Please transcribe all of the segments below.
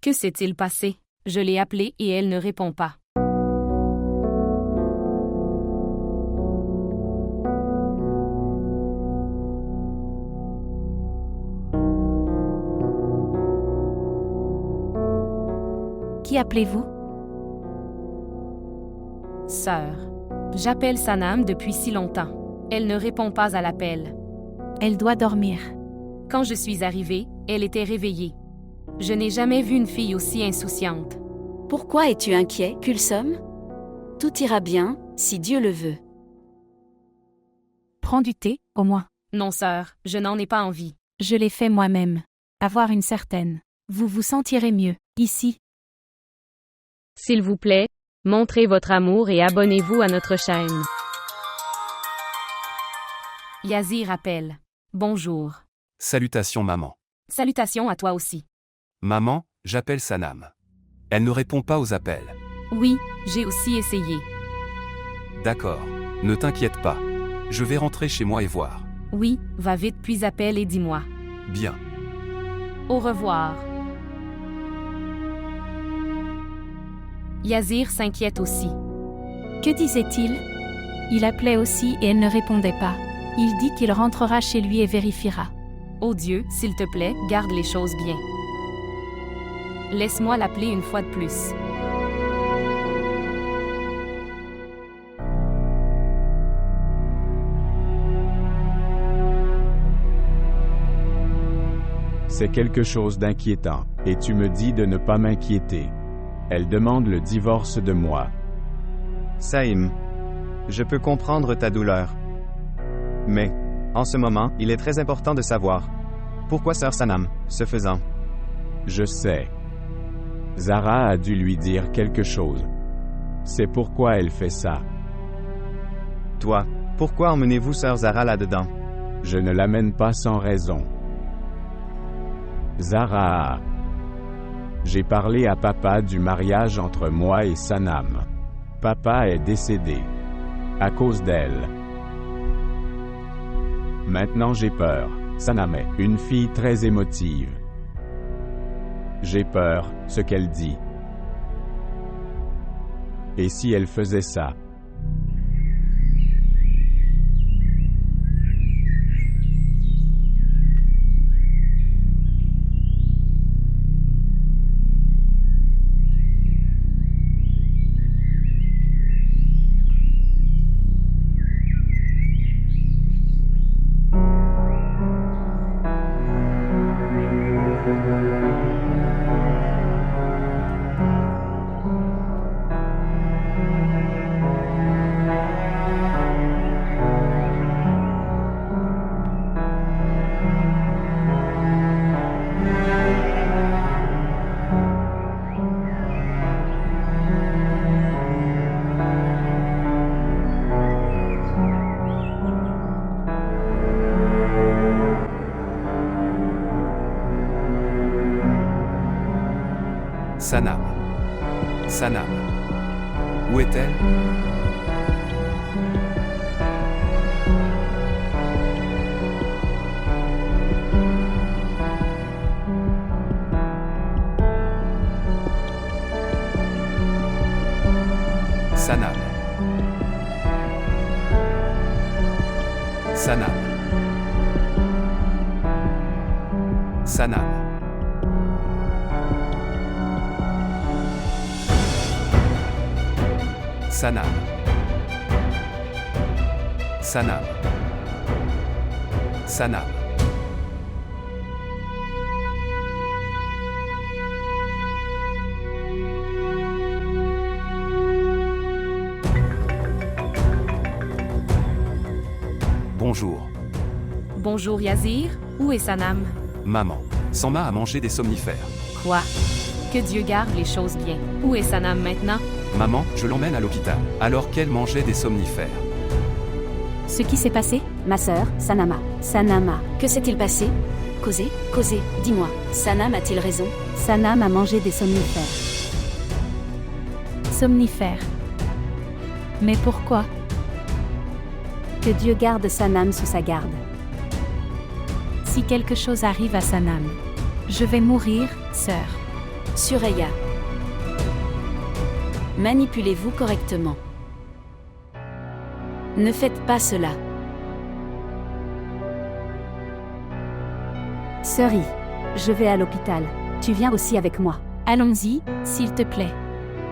Que s'est-il passé? Je l'ai appelée et elle ne répond pas. Qui appelez-vous? Sœur. J'appelle Sanam depuis si longtemps. Elle ne répond pas à l'appel. Elle doit dormir. Quand je suis arrivée, elle était réveillée. Je n'ai jamais vu une fille aussi insouciante. Pourquoi es-tu inquiet, Kulsum? Tout ira bien, si Dieu le veut. Prends du thé, au moins. Non, sœur, je n'en ai pas envie. Je l'ai fait moi-même. Avoir une certaine. Vous vous sentirez mieux, ici. S'il vous plaît, montrez votre amour et abonnez-vous à notre chaîne. Yazir appelle. Bonjour. Salutations maman. Salutations à toi aussi. Maman, j'appelle Sanam. Elle ne répond pas aux appels. Oui, j'ai aussi essayé. D'accord. Ne t'inquiète pas. Je vais rentrer chez moi et voir. Oui, va vite puis appelle et dis-moi. Bien. Au revoir. Yazir s'inquiète aussi. Que disait-il? Il appelait aussi et elle ne répondait pas. Il dit qu'il rentrera chez lui et vérifiera. Oh Dieu, s'il te plaît, garde les choses bien. Laisse-moi l'appeler une fois de plus. C'est quelque chose d'inquiétant, et tu me dis de ne pas m'inquiéter. Elle demande le divorce de moi. Saïm, je peux comprendre ta douleur. Mais, en ce moment, il est très important de savoir. Pourquoi sœur Sanam, ce faisant? Je sais. Zara a dû lui dire quelque chose. C'est pourquoi elle fait ça. Toi, pourquoi emmenez-vous sœur Zara là-dedans? Je ne l'amène pas sans raison. Zara. J'ai parlé à papa du mariage entre moi et Sanam. Papa est décédé. À cause d'elle. Maintenant j'ai peur. Sanam est une fille très émotive. J'ai peur, ce qu'elle dit. Et si elle faisait ça? Sanam. Sanam. Où est-elle? Sanam. Sanam. Sanam. Sanam. Sanam. Sanam. Bonjour. Bonjour Yazir, où est Sanam? Maman. Sanma a mangé des somnifères. Quoi? Que Dieu garde les choses bien. Où est Sanam maintenant? Maman, je l'emmène à l'hôpital, alors qu'elle mangeait des somnifères. Ce qui s'est passé? Ma sœur, Sanama. Sanama, que s'est-il passé? Causez, dis-moi. Sanam a-t-il raison? Sanam a mangé des somnifères. Somnifères. Mais pourquoi? Que Dieu garde Sanam sous sa garde. Si quelque chose arrive à Sanam, je vais mourir, sœur. Suraya. Manipulez-vous correctement. Ne faites pas cela. Suri, je vais à l'hôpital. Tu viens aussi avec moi. Allons-y, s'il te plaît.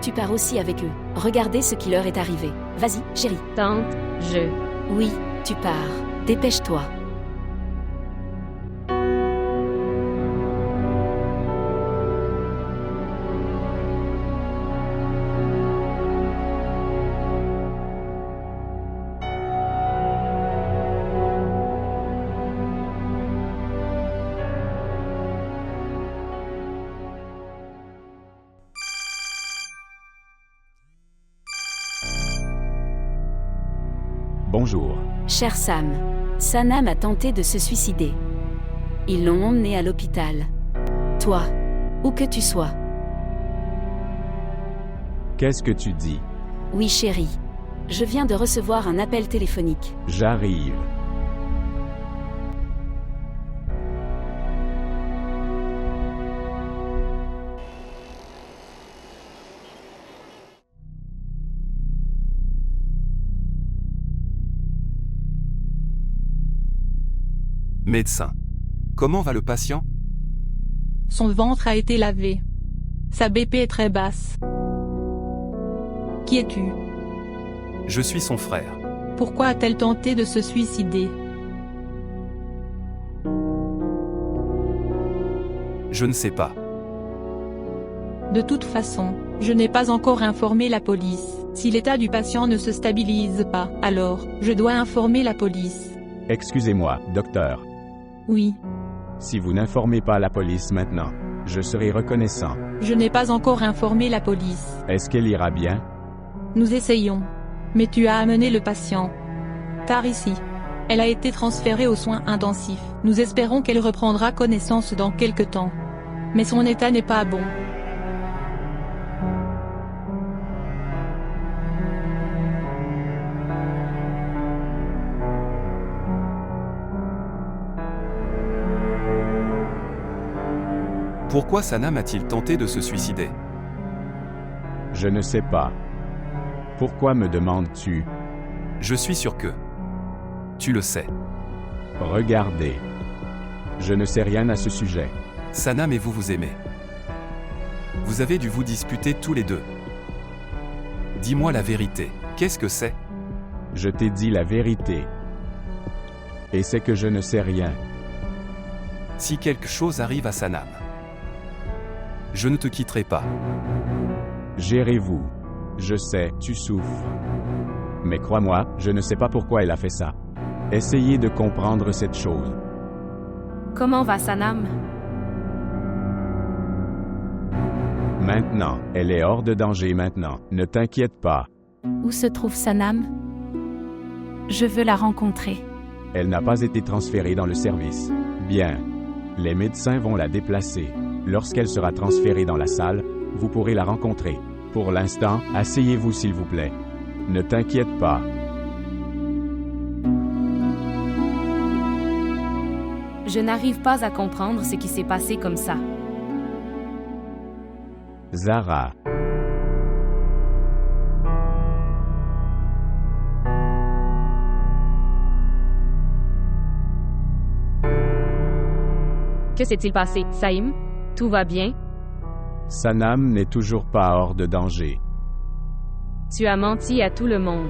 Tu pars aussi avec eux. Regardez ce qui leur est arrivé. Vas-y, chérie. Tante, je... Oui, tu pars. Dépêche-toi. Bonjour. Cher Sam, Sanam a tenté de se suicider. Ils l'ont emmené à l'hôpital. Toi, où que tu sois. Qu'est-ce que tu dis? Oui, chérie. Je viens de recevoir un appel téléphonique. J'arrive. Médecin. Comment va le patient? Son ventre a été lavé. Sa BP est très basse. Qui es-tu? Je suis son frère. Pourquoi a-t-elle tenté de se suicider? Je ne sais pas. De toute façon, je n'ai pas encore informé la police. Si l'état du patient ne se stabilise pas, alors, je dois informer la police. Excusez-moi, docteur. Oui, Si vous n'informez pas la police maintenant, je serai reconnaissant. je n'ai pas encore informé la police. Est-ce qu'elle ira bien? Nous essayons. Mais tu as amené le patient tard ici. Elle a été transférée aux soins intensifs. Nous espérons qu'elle reprendra connaissance dans quelque temps. Mais son état n'est pas bon. Pourquoi Sanam a-t-il tenté de se suicider? Je ne sais pas. Pourquoi me demandes-tu? Je suis sûr que... Tu le sais. Regardez. Je ne sais rien à ce sujet. Sanam et vous vous aimez. Vous avez dû vous disputer tous les deux. Dis-moi la vérité. Qu'est-ce que c'est? Je t'ai dit la vérité. Et c'est que je ne sais rien. Si quelque chose arrive à Sanam, je ne te quitterai pas. Gérez-vous. Je sais, tu souffres. Mais crois-moi, je ne sais pas pourquoi elle a fait ça. Essayez de comprendre cette chose. Comment va Sanam? Maintenant, elle est hors de danger maintenant. Ne t'inquiète pas. Où se trouve Sanam? Je veux la rencontrer. Elle n'a pas été transférée dans le service. Bien. Les médecins vont la déplacer. Lorsqu'elle sera transférée dans la salle, vous pourrez la rencontrer. Pour l'instant, asseyez-vous s'il vous plaît. Ne t'inquiète pas. Je n'arrive pas à comprendre ce qui s'est passé comme ça. Zara. Que s'est-il passé, Saïm? Tout va bien? Sanam n'est toujours pas hors de danger. Tu as menti à tout le monde.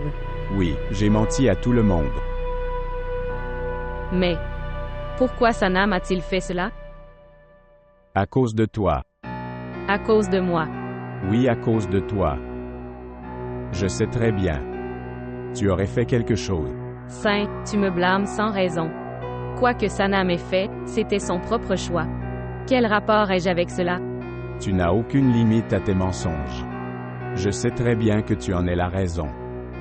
Oui, j'ai menti à tout le monde. Mais pourquoi Sanam a-t-il fait cela? À cause de toi. À cause de moi. Oui, à cause de toi. Je sais très bien. Tu aurais fait quelque chose. Saint, tu me blâmes sans raison. Quoi que Sanam ait fait, c'était son propre choix. Quel rapport ai-je avec cela? Tu n'as aucune limite à tes mensonges. Je sais très bien que tu en es la raison.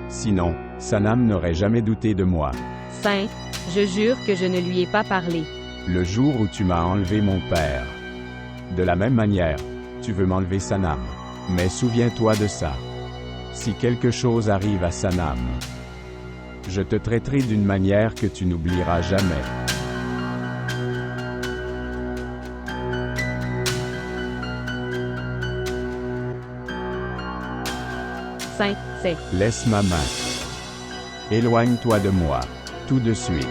Sinon, Sanam n'aurait jamais douté de moi. Saint, je jure que je ne lui ai pas parlé. Le jour où tu m'as enlevé mon père. De la même manière, tu veux m'enlever Sanam. Mais souviens-toi de ça. Si quelque chose arrive à Sanam, je te traiterai d'une manière que tu n'oublieras jamais. Saint, c'est... Laisse ma main. Éloigne-toi de moi. Tout de suite.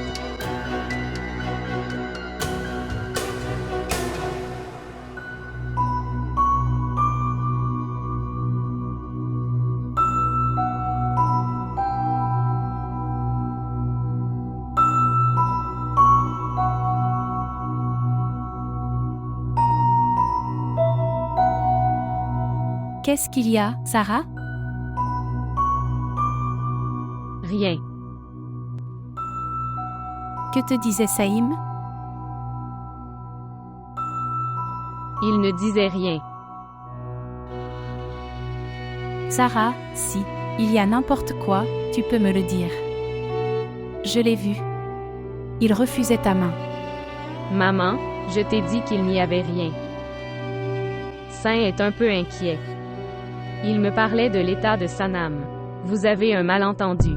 Qu'est-ce qu'il y a, Sarah? Rien. Que te disait Saïm? Il ne disait rien. Sarah, si il y a n'importe quoi, tu peux me le dire. Je l'ai vu. Il refusait ta main. Maman, je t'ai dit qu'il n'y avait rien. Saint est un peu inquiet. Il me parlait de l'état de Sanam. Vous avez un malentendu.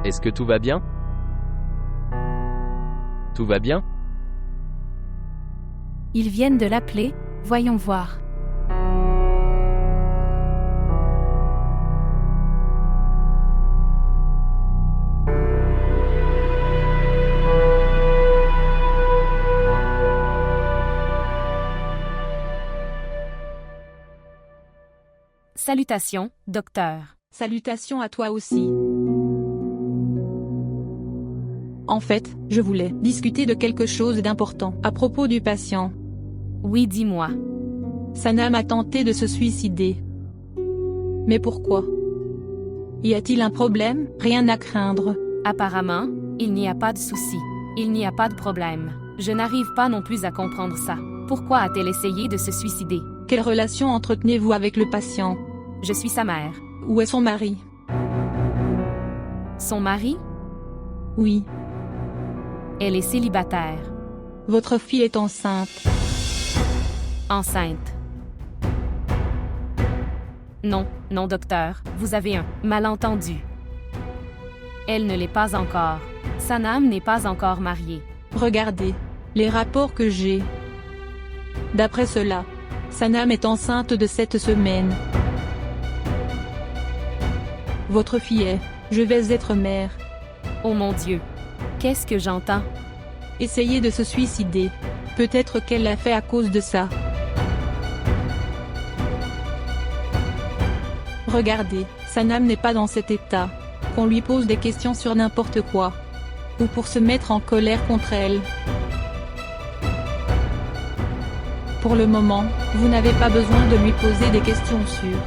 Est-ce que tout va bien? Tout va bien? Ils viennent de l'appeler, voyons voir. Salutations, docteur. Salutations à toi aussi. En fait, je voulais discuter de quelque chose d'important à propos du patient. Oui, dis-moi. Sanam a tenté de se suicider. Mais pourquoi? Y a-t-il un problème? Rien à craindre. Apparemment, il n'y a pas de souci. Il n'y a pas de problème. Je n'arrive pas non plus à comprendre ça. Pourquoi a-t-elle essayé de se suicider? Quelle relation entretenez-vous avec le patient? Je suis sa mère. Où est son mari? Son mari? Oui. Elle est célibataire. Votre fille est enceinte. Enceinte. Non, non docteur, vous avez un malentendu. Elle ne l'est pas encore. Sanam n'est pas encore mariée. Regardez les rapports que j'ai. D'après cela, Sanam est enceinte de 7 semaines. Votre fille est, je vais être mère. Oh mon Dieu. Qu'est-ce que j'entends? Essayez de se suicider. Peut-être qu'elle l'a fait à cause de ça. Regardez, Sanam n'est pas dans cet état. Qu'on lui pose des questions sur n'importe quoi. Ou pour se mettre en colère contre elle. Pour le moment, vous n'avez pas besoin de lui poser des questions sûres.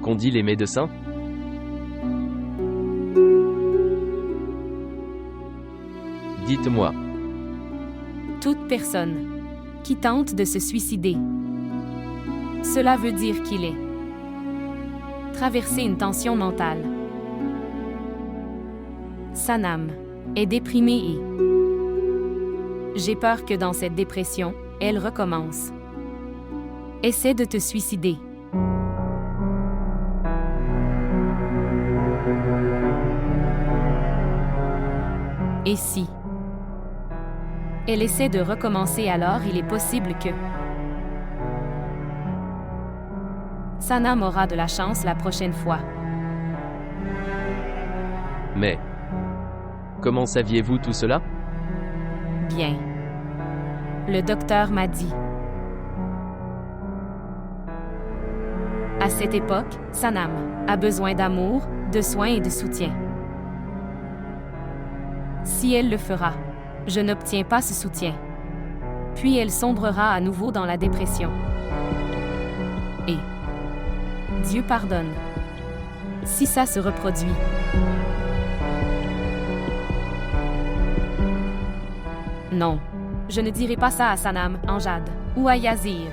Qu'ont dit les médecins? Dites-moi. Toute personne qui tente de se suicider. Cela veut dire qu'il est traversé une tension mentale. Sanam est déprimée et j'ai peur que dans cette dépression, elle recommence. Essaie de te suicider. Et si elle essaie de recommencer, alors il est possible que Sanam aura de la chance la prochaine fois. Mais comment saviez-vous tout cela? Bien. Le docteur m'a dit. À cette époque, Sanam a besoin d'amour, de soins et de soutien. Si elle le fera, je n'obtiens pas ce soutien. Puis elle sombrera à nouveau dans la dépression. Et Dieu pardonne. Si ça se reproduit. Non, je ne dirai pas ça à Sanam, Amjad, ou à Yazir.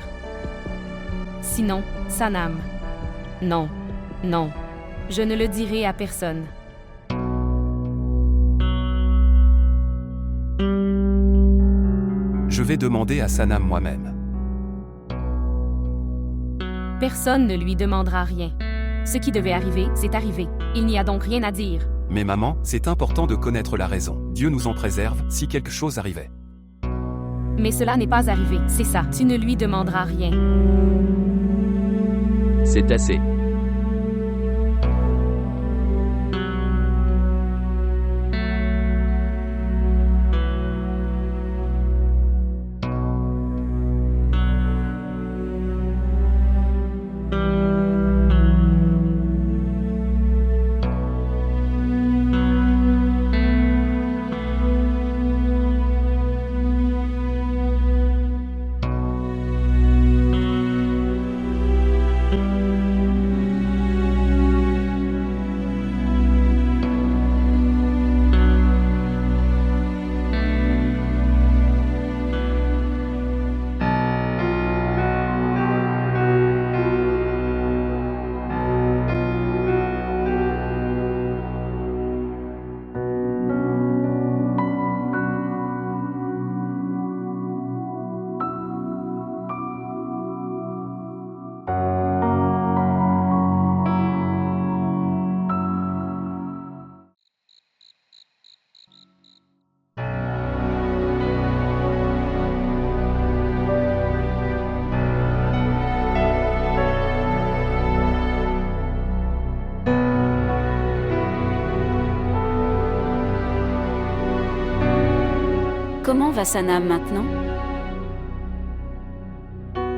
Sinon, Sanam. Non, non, je ne le dirai à personne. Je vais demander à Sanam moi-même. Personne ne lui demandera rien. Ce qui devait arriver, c'est arrivé. Il n'y a donc rien à dire. Mais maman, c'est important de connaître la raison. Dieu nous en préserve si quelque chose arrivait. Mais cela n'est pas arrivé, c'est ça. Tu ne lui demanderas rien. C'est assez. Comment va Sanam maintenant?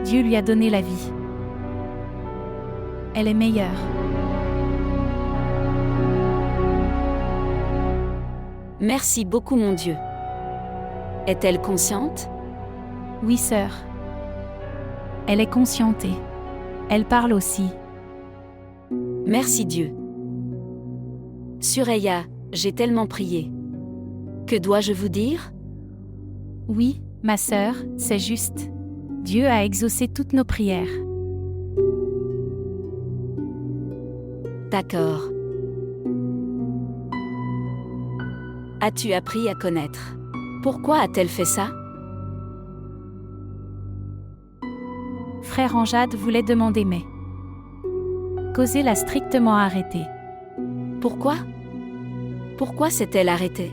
Dieu lui a donné la vie. Elle est meilleure. Merci beaucoup mon Dieu. Est-elle consciente? Oui, sœur. Elle est consciente et elle parle aussi. Merci Dieu. Suraya, j'ai tellement prié. Que dois-je vous dire? Oui, ma sœur, c'est juste. Dieu a exaucé toutes nos prières. D'accord. As-tu appris à connaître? Pourquoi a-t-elle fait ça? Frère Amjad voulait demander mais Causé l'a strictement arrêtée. Pourquoi? Pourquoi s'est-elle arrêtée?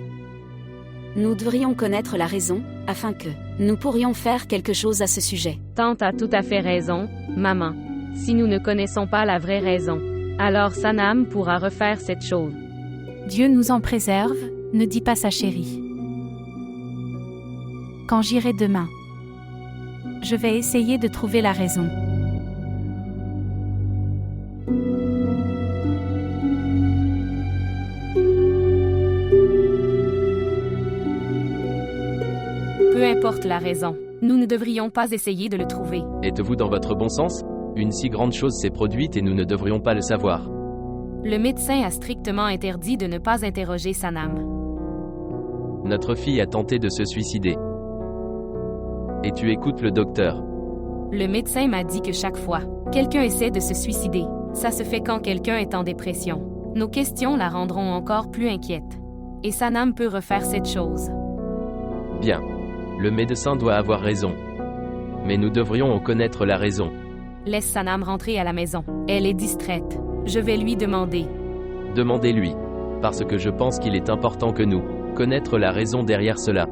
Nous devrions connaître la raison, afin que nous pourrions faire quelque chose à ce sujet. Tante a tout à fait raison, maman. Si nous ne connaissons pas la vraie raison, alors Sanam pourra refaire cette chose. Dieu nous en préserve, ne dis pas ça chérie. Quand j'irai demain, je vais essayer de trouver la raison. Peu importe la raison, nous ne devrions pas essayer de le trouver. Êtes-vous dans votre bon sens? Une si grande chose s'est produite et nous ne devrions pas le savoir. Le médecin a strictement interdit de ne pas interroger Sanam. Notre fille a tenté de se suicider. Et tu écoutes le docteur. Le médecin m'a dit que chaque fois, quelqu'un essaie de se suicider. Ça se fait quand quelqu'un est en dépression. Nos questions la rendront encore plus inquiète. Et Sanam peut refaire cette chose. Bien. Le médecin doit avoir raison. Mais nous devrions en connaître la raison. Laisse Sanam rentrer à la maison. Elle est distraite. Je vais lui demander. Demandez-lui. Parce que je pense qu'il est important que nous connaître la raison derrière cela.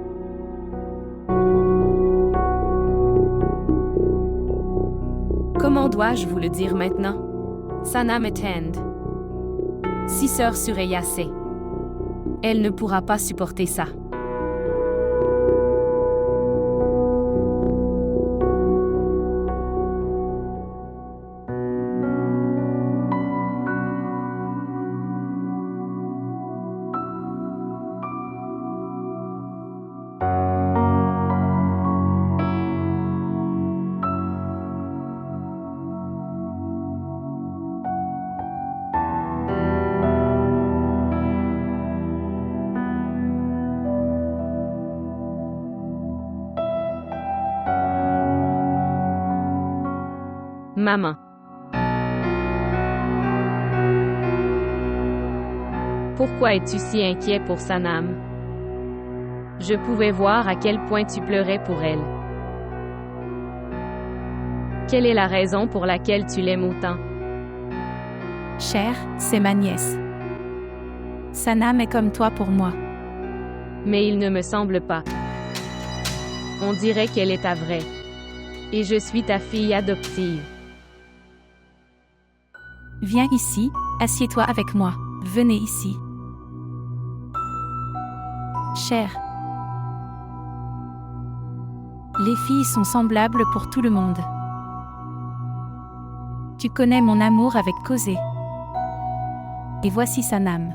Comment dois-je vous le dire maintenant? Sanam attend. Si sœur Suraya sait, elle ne pourra pas supporter ça. Maman. Pourquoi es-tu si inquiet pour Sanam? Je pouvais voir à quel point tu pleurais pour elle. Quelle est la raison pour laquelle tu l'aimes autant? Cher, c'est ma nièce. Sanam est comme toi pour moi. Mais il ne me semble pas. On dirait qu'elle est ta vraie. Et je suis ta fille adoptive. Viens ici, assieds-toi avec moi. Venez ici. Cher. Les filles sont semblables pour tout le monde. Tu connais mon amour avec Kosé. Et voici Sanam.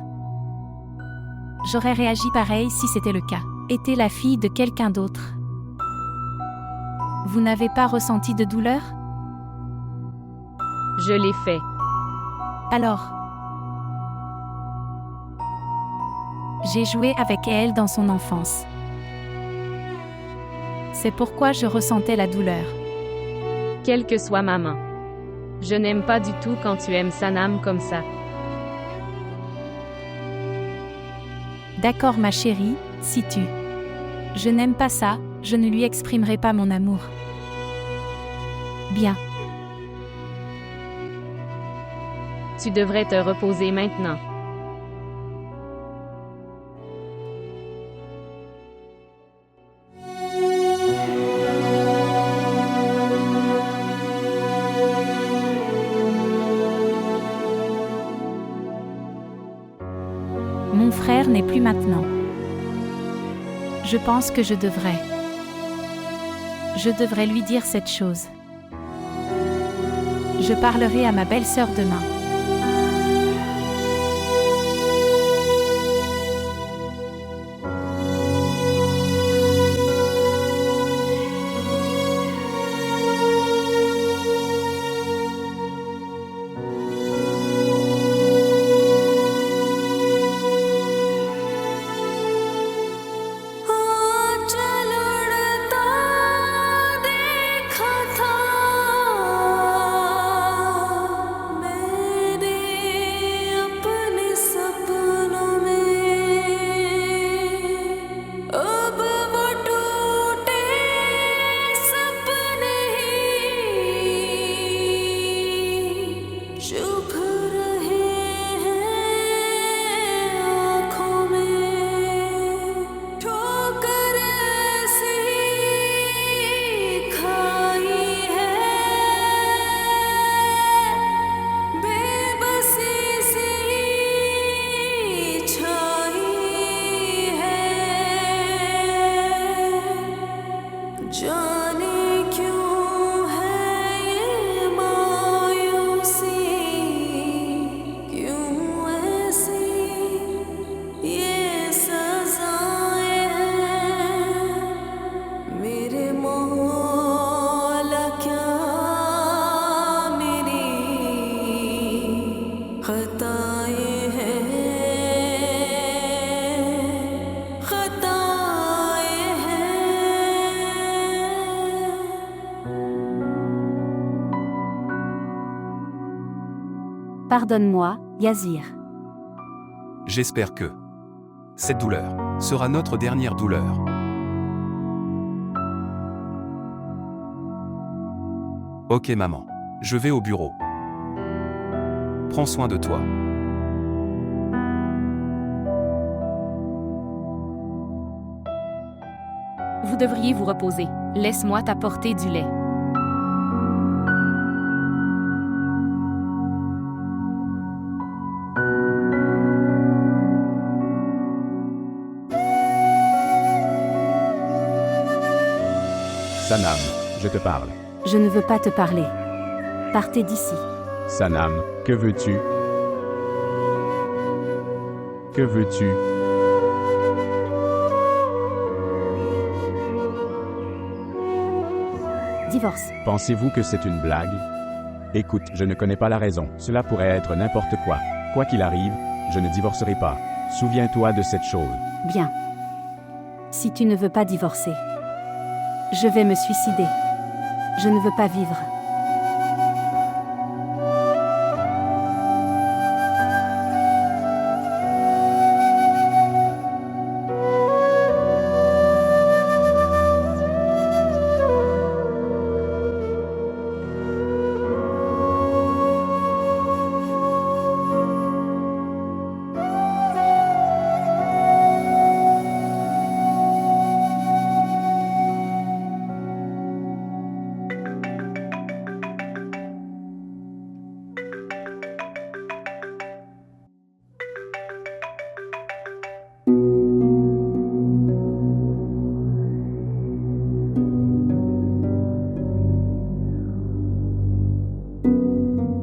J'aurais réagi pareil si c'était le cas. Était la fille de quelqu'un d'autre. Vous n'avez pas ressenti de douleur? Je l'ai fait. Alors, j'ai joué avec elle dans son enfance. C'est pourquoi je ressentais la douleur. Quelle que soit maman. Je n'aime pas du tout quand tu aimes Sanam comme ça. D'accord ma chérie, si tu... Je n'aime pas ça, je ne lui exprimerai pas mon amour. Bien. Tu devrais te reposer maintenant. Mon frère n'est plus maintenant. Je pense que je devrais. Je devrais lui dire cette chose. Je parlerai à ma belle-sœur demain. Pardonne-moi, Yazir. J'espère que cette douleur sera notre dernière douleur. Ok maman, je vais au bureau. Prends soin de toi. Vous devriez vous reposer. Laisse-moi t'apporter du lait. Sanam, je te parle. Je ne veux pas te parler. Partez d'ici. Sanam, que veux-tu? Que veux-tu? Divorce. Pensez-vous que c'est une blague? Écoute, je ne connais pas la raison. Cela pourrait être n'importe quoi. Quoi qu'il arrive, je ne divorcerai pas. Souviens-toi de cette chose. Bien. Si tu ne veux pas divorcer, je vais me suicider. Je ne veux pas vivre.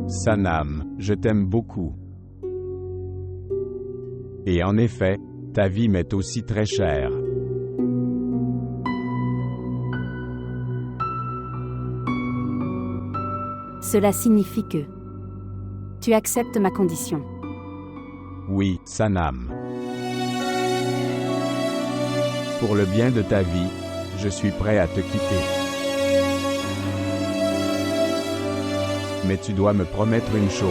Sanam, je t'aime beaucoup. Et en effet, ta vie m'est aussi très chère. Cela signifie que tu acceptes ma condition. Oui, Sanam. Pour le bien de ta vie, je suis prêt à te quitter. Mais tu dois me promettre une chose.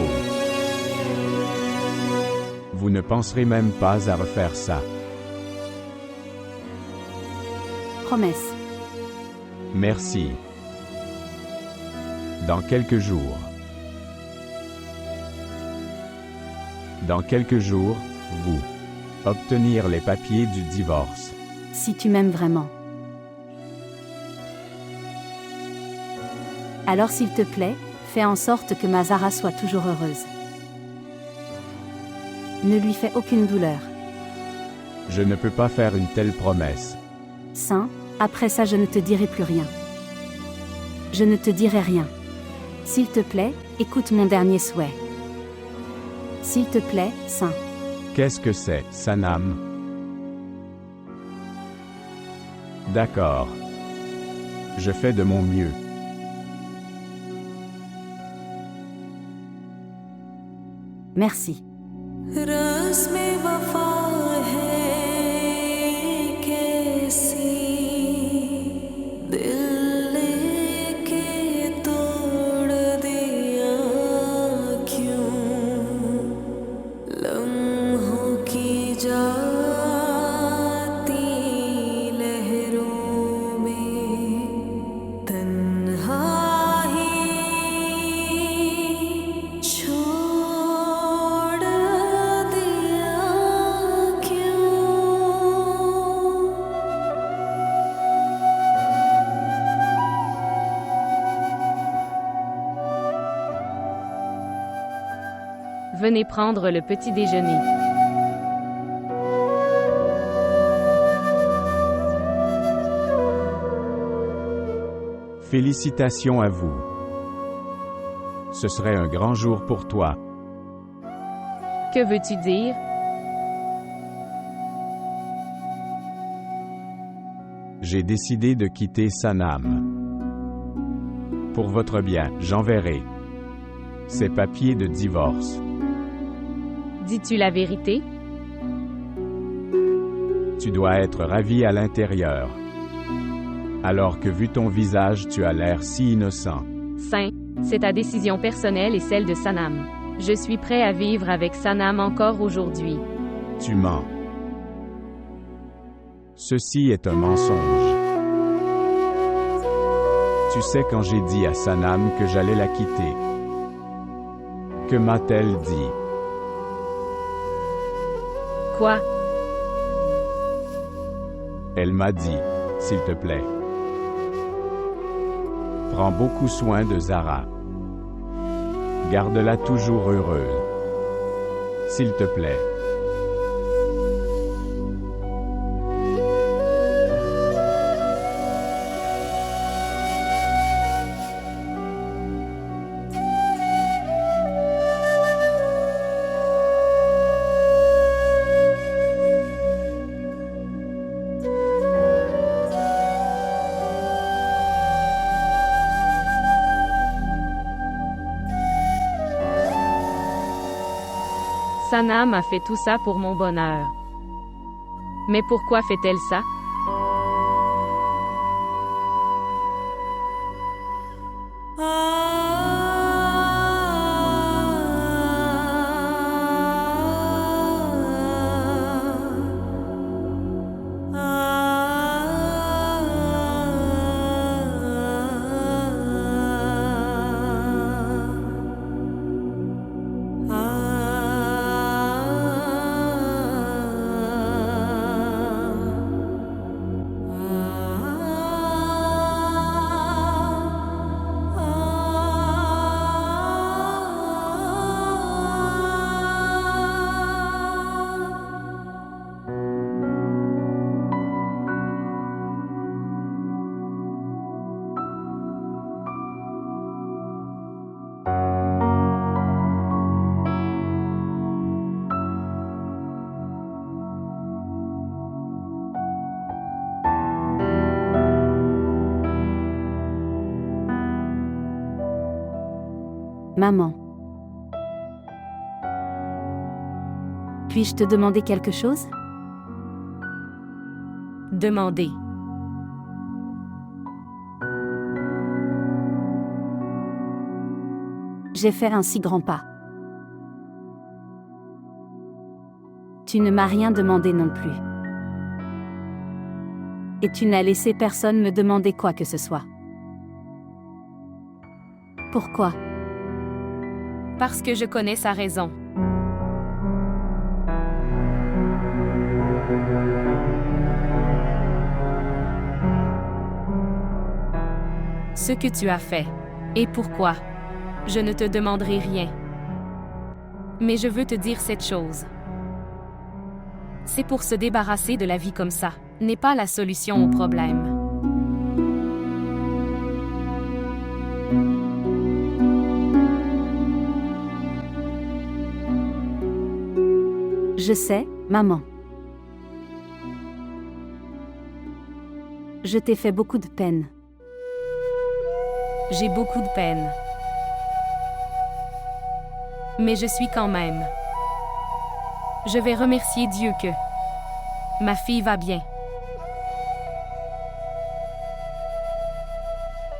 Vous ne penserez même pas à refaire ça. Promesse. Merci. Dans quelques jours. Dans quelques jours, vous obtenir les papiers du divorce. Si tu m'aimes vraiment. Alors s'il te plaît, fais en sorte que Mazara soit toujours heureuse. Ne lui fais aucune douleur. Je ne peux pas faire une telle promesse. Saint, après ça je ne te dirai plus rien. Je ne te dirai rien. S'il te plaît, écoute mon dernier souhait. S'il te plaît, Saint. Qu'est-ce que c'est, Sanam? D'accord. Je fais de mon mieux. Merci. Venez prendre le petit déjeuner. Félicitations à vous. Ce serait un grand jour pour toi. Que veux-tu dire? J'ai décidé de quitter Sanam. Pour votre bien, j'enverrai ces papiers de divorce. Dis-tu la vérité? Tu dois être ravi à l'intérieur. Alors que vu ton visage, tu as l'air si innocent. Saint, c'est ta décision personnelle et celle de Sanam. Je suis prêt à vivre avec Sanam encore aujourd'hui. Tu mens. Ceci est un mensonge. Tu sais quand j'ai dit à Sanam que j'allais la quitter. Que m'a-t-elle dit? Quoi? Elle m'a dit, s'il te plaît. Prends beaucoup soin de Zara. Garde-la toujours heureuse. S'il te plaît. Sanam a fait tout ça pour mon bonheur. Mais pourquoi fait-elle ça? Maman. Puis-je te demander quelque chose? Demandez. J'ai fait un si grand pas. Tu ne m'as rien demandé non plus. Et tu n'as laissé personne me demander quoi que ce soit. Pourquoi? Parce que je connais sa raison. Ce que tu as fait. Et pourquoi? Je ne te demanderai rien. Mais je veux te dire cette chose. C'est pour se débarrasser de la vie comme ça, n'est pas la solution au problème. Je sais, maman. Je t'ai fait beaucoup de peine. J'ai beaucoup de peine. Mais je suis quand même. Je vais remercier Dieu que ma fille va bien.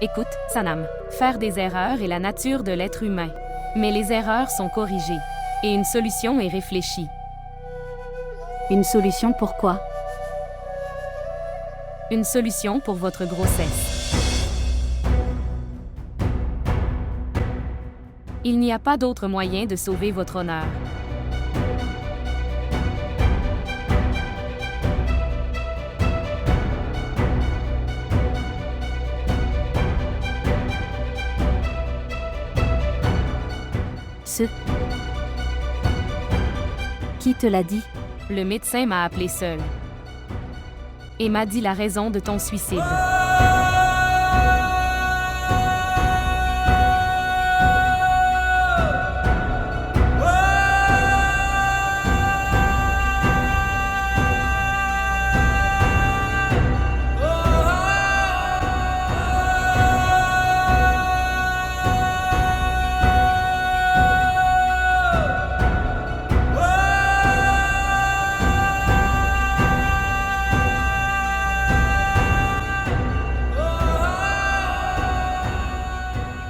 Écoute, Sanam, faire des erreurs est la nature de l'être humain. Mais les erreurs sont corrigées. Et une solution est réfléchie. Une solution pour quoi? Une solution pour votre grossesse. Il n'y a pas d'autre moyen de sauver votre honneur. Qui te l'a dit? Le médecin m'a appelé seul. Et m'a dit la raison de ton suicide.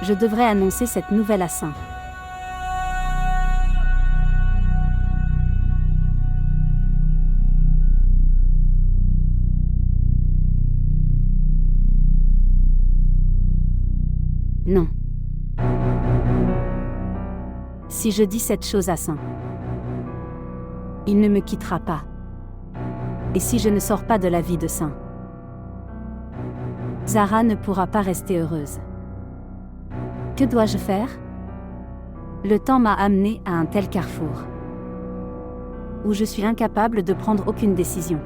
Je devrais annoncer cette nouvelle à Saint. Non. Si je dis cette chose à Saint, il ne me quittera pas. Et si je ne sors pas de la vie de Saint, Zara ne pourra pas rester heureuse. Que dois-je faire? Le temps m'a amené à un tel carrefour, où je suis incapable de prendre aucune décision.